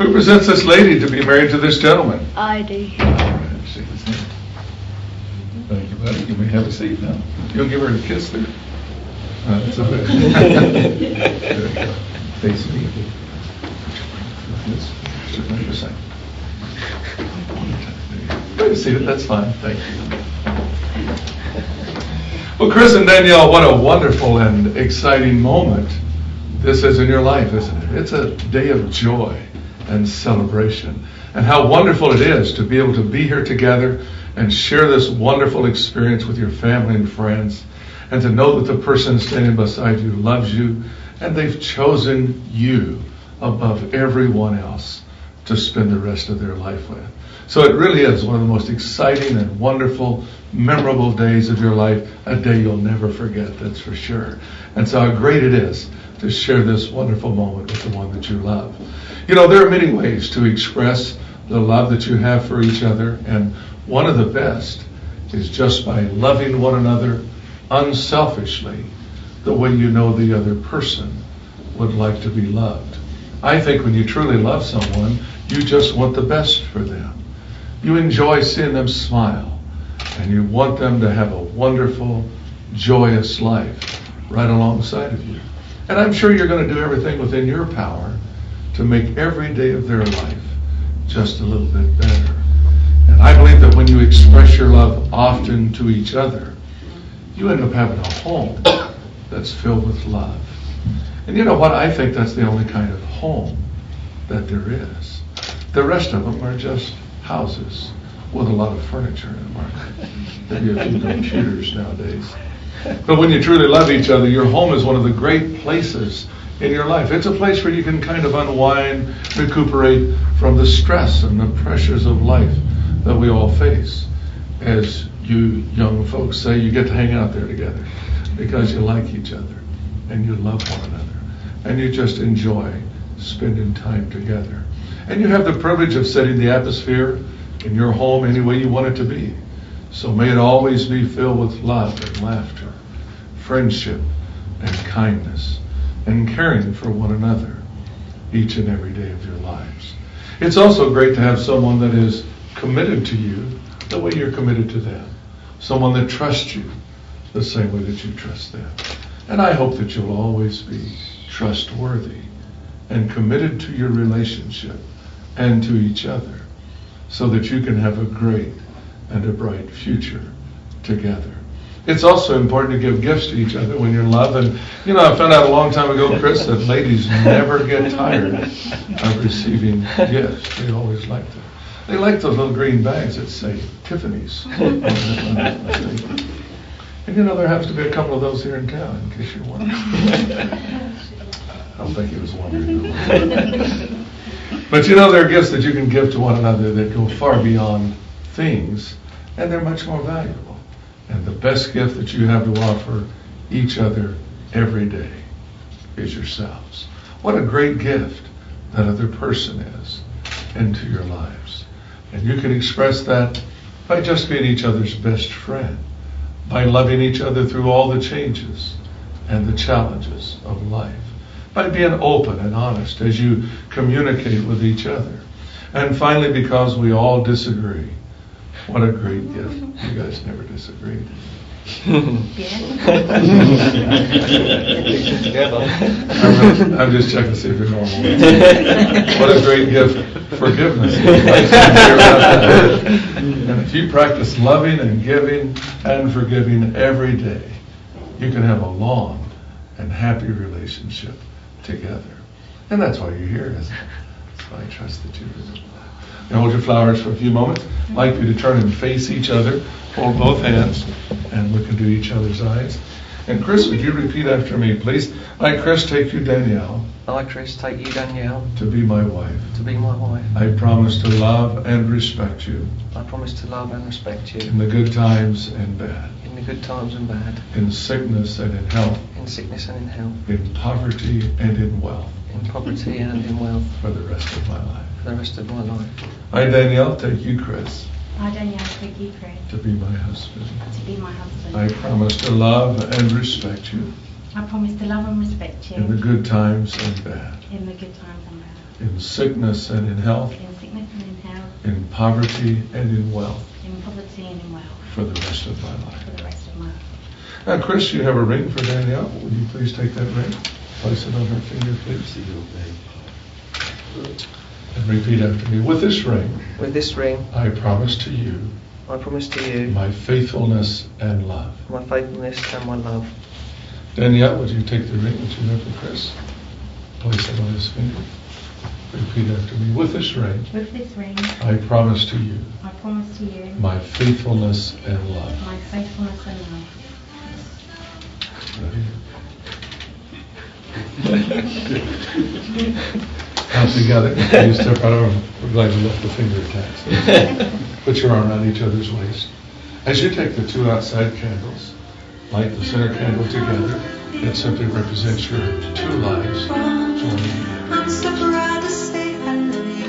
Who presents this lady to be married to this gentleman? I do. Shake his hand. Thank you, buddy. You may have a seat now. You'll give her a kiss there. That's okay. There you go. Face me. Yes. Wait a second. That's fine. Thank you. Well, Chris and Danielle, what a wonderful and exciting moment this is in your life, isn't it? It's a day of joy and celebration. And how wonderful it is to be able to be here together and share this wonderful experience with your family and friends, and to know that the person standing beside you loves you, and they've chosen you above everyone else to spend the rest of their life with. So it really is one of the most exciting and wonderful, memorable days of your life, a day you'll never forget, that's for sure. And so how great it is to share this wonderful moment with the one that you love. You know, there are many ways to express the love that you have for each other, and one of the best is just by loving one another unselfishly, the way you know the other person would like to be loved. I think when you truly love someone, you just want the best for them. You enjoy seeing them smile, and you want them to have a wonderful, joyous life right alongside of you. And I'm sure you're going to do everything within your power to make every day of their life just a little bit better. And I believe that when you express your love often to each other, you end up having a home that's filled with love. And you know what? I think that's the only kind of home that there is. The rest of them are just houses with a lot of furniture in them, aren't they? Maybe a few computers nowadays. But when you truly love each other, your home is one of the great places in your life. It's a place where you can kind of unwind, recuperate from the stress and the pressures of life that we all face. As you young folks say, you get to hang out there together because you like each other and you love one another and you just enjoy spending time together. And you have the privilege of setting the atmosphere in your home any way you want it to be. So may it always be filled with love and laughter, friendship and kindness, and caring for one another each and every day of your lives. It's also great to have someone that is committed to you the way you're committed to them. Someone that trusts you the same way that you trust them. And I hope that you'll always be trustworthy and committed to your relationship and to each other, so that you can have a great and a bright future together. It's also important to give gifts to each other when you're in love. And, you know, I found out a long time ago, Chris, that ladies never get tired of receiving gifts. They always like them. They like those little green bags that say Tiffany's. And, you know, there happens to be a couple of those here in town, in case you're wondering. I don't think he was wondering. But, you know, there are gifts that you can give to one another that go far beyond things, and they're much more valuable. And the best gift that you have to offer each other every day is yourselves. What a great gift that other person is into your lives. And you can express that by just being each other's best friend, by loving each other through all the changes and the challenges of life, by being open and honest as you communicate with each other. And finally, because we all disagree, what a great gift. You guys never disagreed. I'm just checking to see if you're normal. What a great gift, forgiveness. And if you practice loving and giving and forgiving every day, you can have a long and happy relationship together. And that's why you're here, isn't it? That's why I trust that you do. Now hold your flowers for a few moments. I'd like you to turn and face each other. Hold both hands and look into each other's eyes. And Chris, would you repeat after me, please? I, Chris, take you, Danielle. I, Chris, take you, Danielle. To be my wife. To be my wife. I promise to love and respect you. I promise to love and respect you. In the good times and bad. In the good times and bad. In sickness and in health. In sickness and in health. In poverty and in wealth. In poverty and in wealth. For the rest of my life. For the rest of my life. I, Danielle, take you, Chris. I, Danielle, take you, Chris. To be my husband. To be my husband. I promise to love and respect you. I promise to love and respect you. In the good times and bad. In the good times and bad. in sickness and in health, in sickness and in health, in poverty and in wealth, in poverty and in wealth, for the rest of my life. for the rest of my life. Now, Chris, you have a ring for Danielle. Would you please take that ring? Place it on her finger, please. And repeat after me. With this ring, I promise to you promise to you my faithfulness and love. my faithfulness and my love. Danielle, would you take the ring that you have for Chris? Place it on his finger. Repeat after me. With this ring, I promise to you my faithfulness and love. My faithfulness and love. Now together, you step right over. We're glad you left the finger attached. Put your arm around each other's waist. As you take the two outside candles, light the center candle together. It simply represents your two lives joining. I'm so proud to say I love you.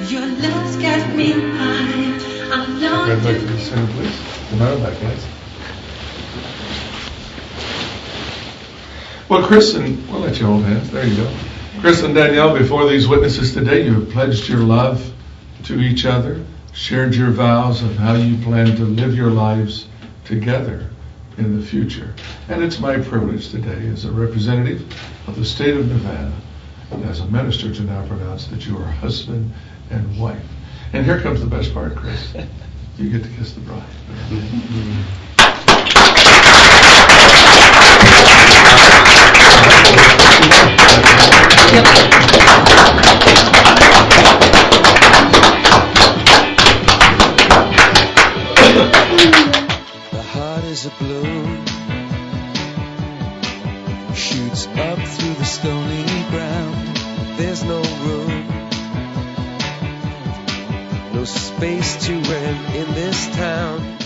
Your love's got me high. I'm Red lost light to the center, please. Come out of that, guys. Well, Chris and we'll let you hold hands. There you go. Chris and Danielle, before these witnesses today, you have pledged your love to each other, shared your vows of how you plan to live your lives together in the future. And it's my privilege today, as a representative of the state of Nevada, and as a minister, to now pronounce that you are husband and wife. And here comes the best part, Chris. You get to kiss the bride. The heart is a bloom, shoots up through the stony ground. There's no room, no space to rent in this town.